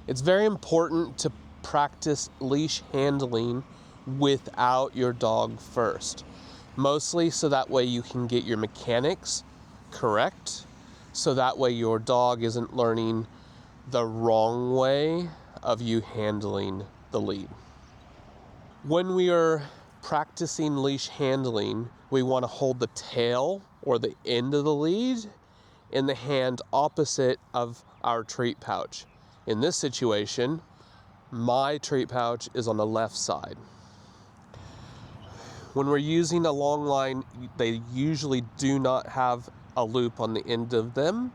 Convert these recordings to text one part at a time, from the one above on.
It's very important to practice leash handling without your dog first. Mostly so that way you can get your mechanics correct. So that way your dog isn't learning the wrong way of you handling the lead. When we are practicing leash handling, we want to hold the tail or the end of the lead in the hand opposite of our treat pouch. In this situation, my treat pouch is on the left side. When we're using a long line, they usually do not have a loop on the end of them.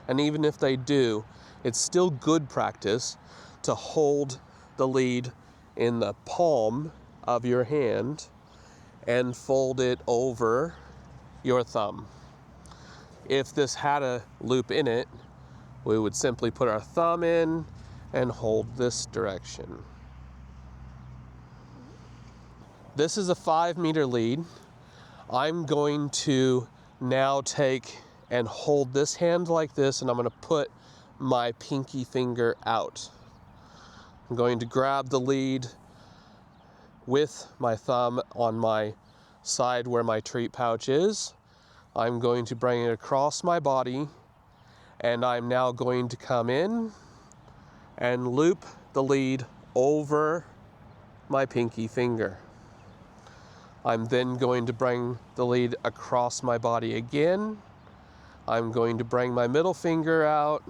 And even if they do, it's still good practice to hold the lead in the palm of your hand and fold it over your thumb. If this had a loop in it, we would simply put our thumb in and hold this direction. This is a 5-meter lead. I'm going to now take and hold this hand like this, and I'm going to put my pinky finger out. I'm going to grab the lead with my thumb on my side where my treat pouch is. I'm going to bring it across my body, and I'm now going to come in and loop the lead over my pinky finger. I'm then going to bring the lead across my body again. I'm going to bring my middle finger out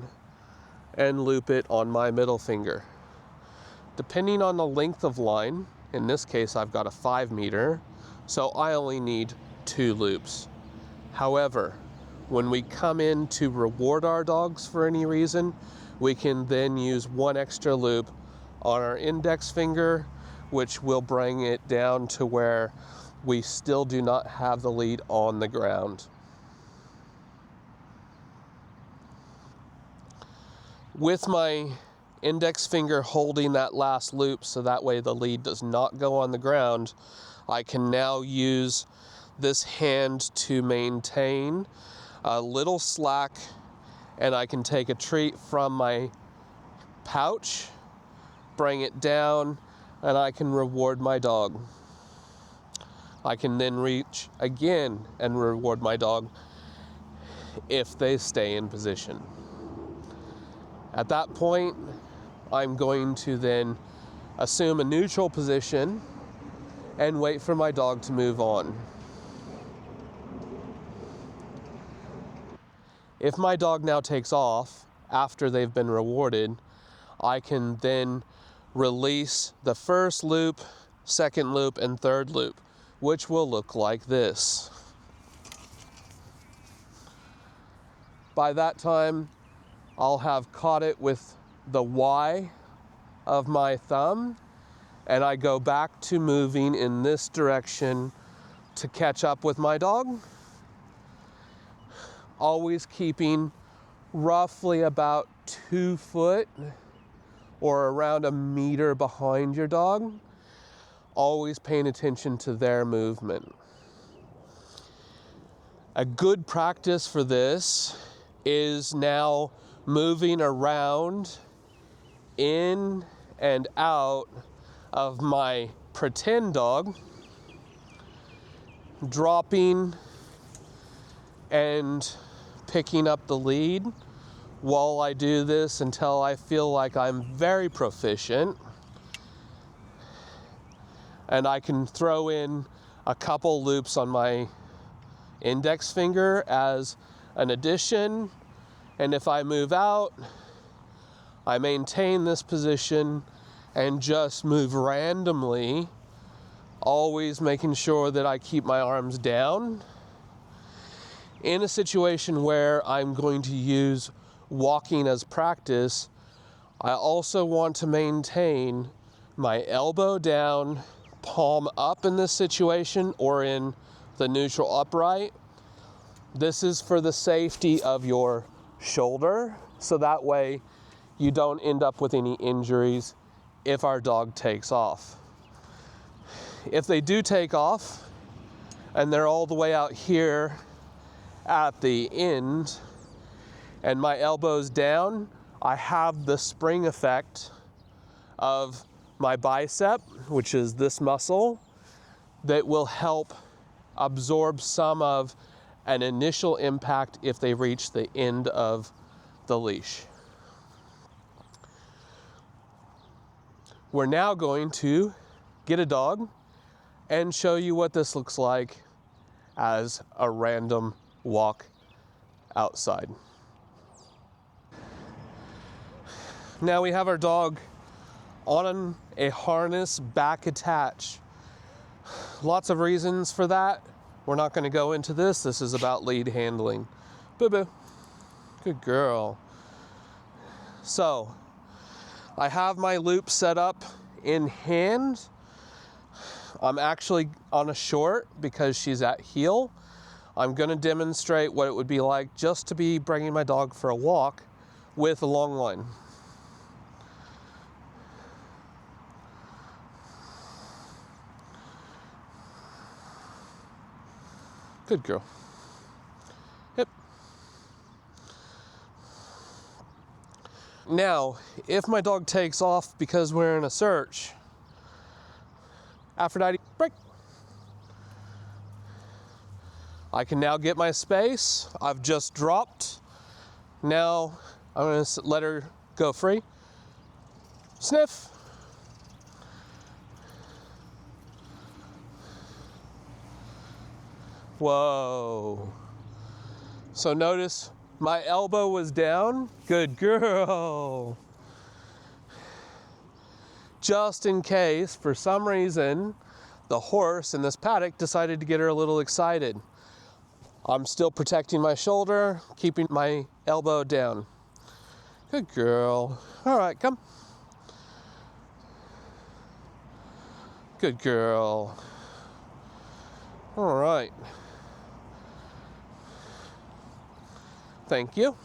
and loop it on my middle finger. Depending on the length of line, in this case I've got a 5-meter, so I only need 2 loops. However, when we come in to reward our dogs for any reason, we can then use 1 extra loop on our index finger, which will bring it down to where we still do not have the lead on the ground. With my index finger holding that last loop so that way the lead does not go on the ground, I can now use this hand to maintain a little slack, and I can take a treat from my pouch, bring it down, and I can reward my dog. I can then reach again and reward my dog if they stay in position. At that point, I'm going to then assume a neutral position and wait for my dog to move on. If my dog now takes off after they've been rewarded, I can then release the first loop, second loop, and third loop, which will look like this. By that time, I'll have caught it with the Y of my thumb, and I go back to moving in this direction to catch up with my dog, always keeping roughly about 2 foot or around a meter behind your dog, always paying attention to their movement. A good practice for this is now moving around in and out of my pretend dog, dropping and picking up the lead while I do this until I feel like I'm very proficient. And I can throw in a couple loops on my index finger as an addition. And if I move out, I maintain this position and just move randomly, always making sure that I keep my arms down. In a situation where I'm going to use walking as practice, I also want to maintain my elbow down, palm up in this situation, or in the neutral upright. This is for the safety of your shoulder, so that way you don't end up with any injuries if our dog takes off. If they do take off and they're all the way out here at the end and my elbow's down, I have the spring effect of my bicep, which is this muscle, that will help absorb some of an initial impact if they reach the end of the leash. We're now going to get a dog and show you what this looks like as a random walk outside. Now we have our dog on a harness, back attached. Lots of reasons for that. We're not going to go into this. This is about lead handling. Boo-boo. Good girl. So, I have my loop set up in hand. I'm actually on a short because she's at heel. I'm going to demonstrate what it would be like just to be bringing my dog for a walk with a long line. Good girl. Yep. Now, if my dog takes off because we're in a search, Aphrodite, break. I can now get my space. I've just dropped. Now, I'm going to let her go free. Sniff. Whoa. So notice my elbow was down. Good girl. Just in case, for some reason, the horse in this paddock decided to get her a little excited. I'm still protecting my shoulder, keeping my elbow down. Good girl. All right, come. Good girl. All right. Thank you.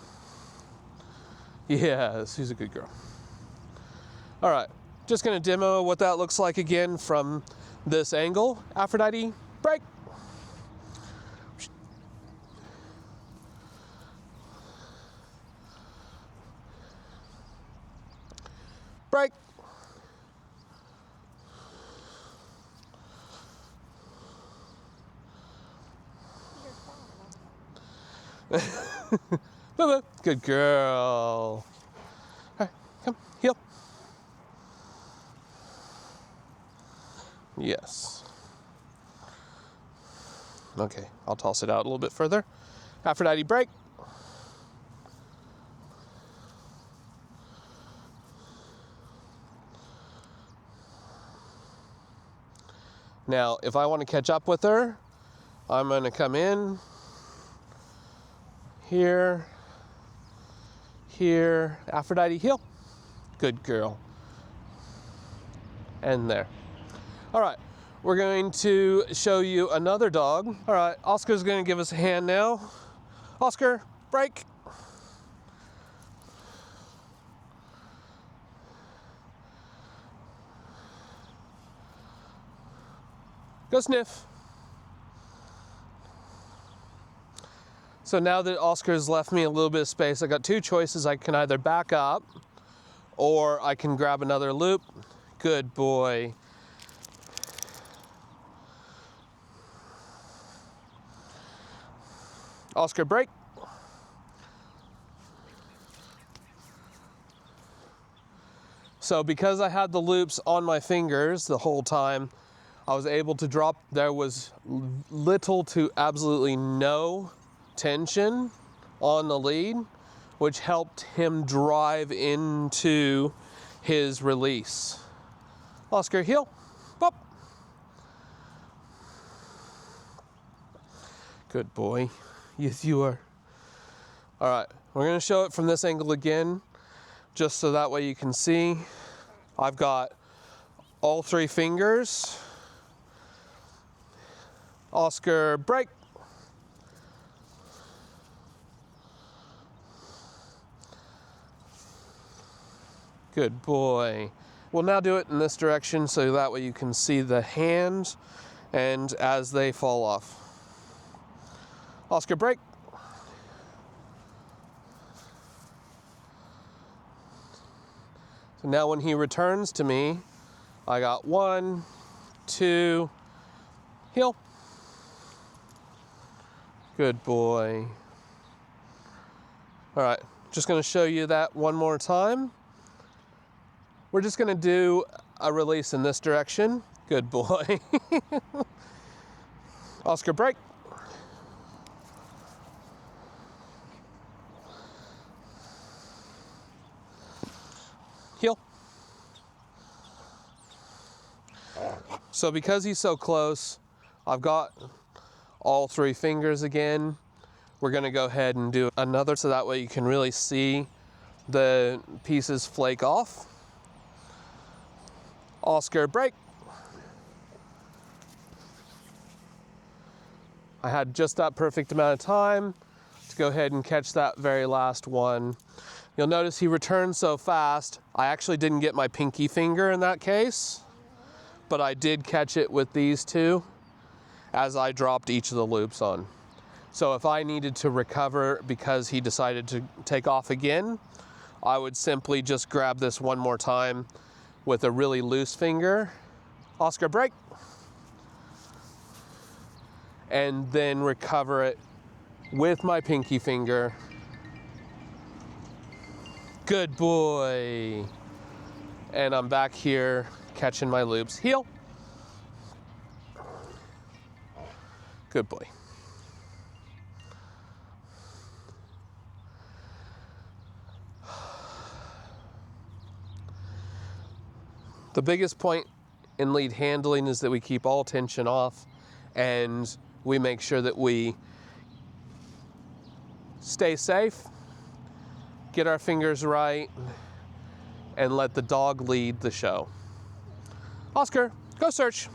Yes, she's a good girl. All right, just gonna demo what that looks like again from this angle. Aphrodite, break. Break. Good girl. All right, come, heel. Yes. Okay, I'll toss it out a little bit further. Aphrodite, break. Now, if I want to catch up with her, I'm going to come in here, here, Aphrodite, heel. Good girl. And there. All right, we're going to show you another dog. All right, Oscar's going to give us a hand now. Oscar, break. Go sniff. So now that Oscar's left me a little bit of space, I got two choices. I can either back up or I can grab another loop. Good boy. Oscar, break. So because I had the loops on my fingers the whole time, I was able to drop. There was little to absolutely no tension on the lead, which helped him drive into his release. Oscar, heel. Pop. Good boy. Yes, you are. All right, we're going to show it from this angle again, just so that way you can see. I've got all three fingers. Oscar, break. Good boy. We'll now do it in this direction so that way you can see the hands and as they fall off. Oscar, break. Now when he returns to me, I got 1, 2, heel. Good boy. All right, just gonna show you that one more time. We're just gonna do a release in this direction. Good boy. Oscar, break. Heel. So because he's so close, I've got all 3 fingers again. We're gonna go ahead and do another so that way you can really see the pieces flake off. Oscar, break. I had just that perfect amount of time to go ahead and catch that very last one. You'll notice he returned so fast, I actually didn't get my pinky finger in that case, but I did catch it with these 2 as I dropped each of the loops on. So if I needed to recover because he decided to take off again, I would simply just grab this one more time with a really loose finger. Oscar, break. And then recover it with my pinky finger. Good boy. And I'm back here catching my loops. Heel. Good boy. The biggest point in lead handling is that we keep all tension off and we make sure that we stay safe, get our fingers right, and let the dog lead the show. Oscar, go search.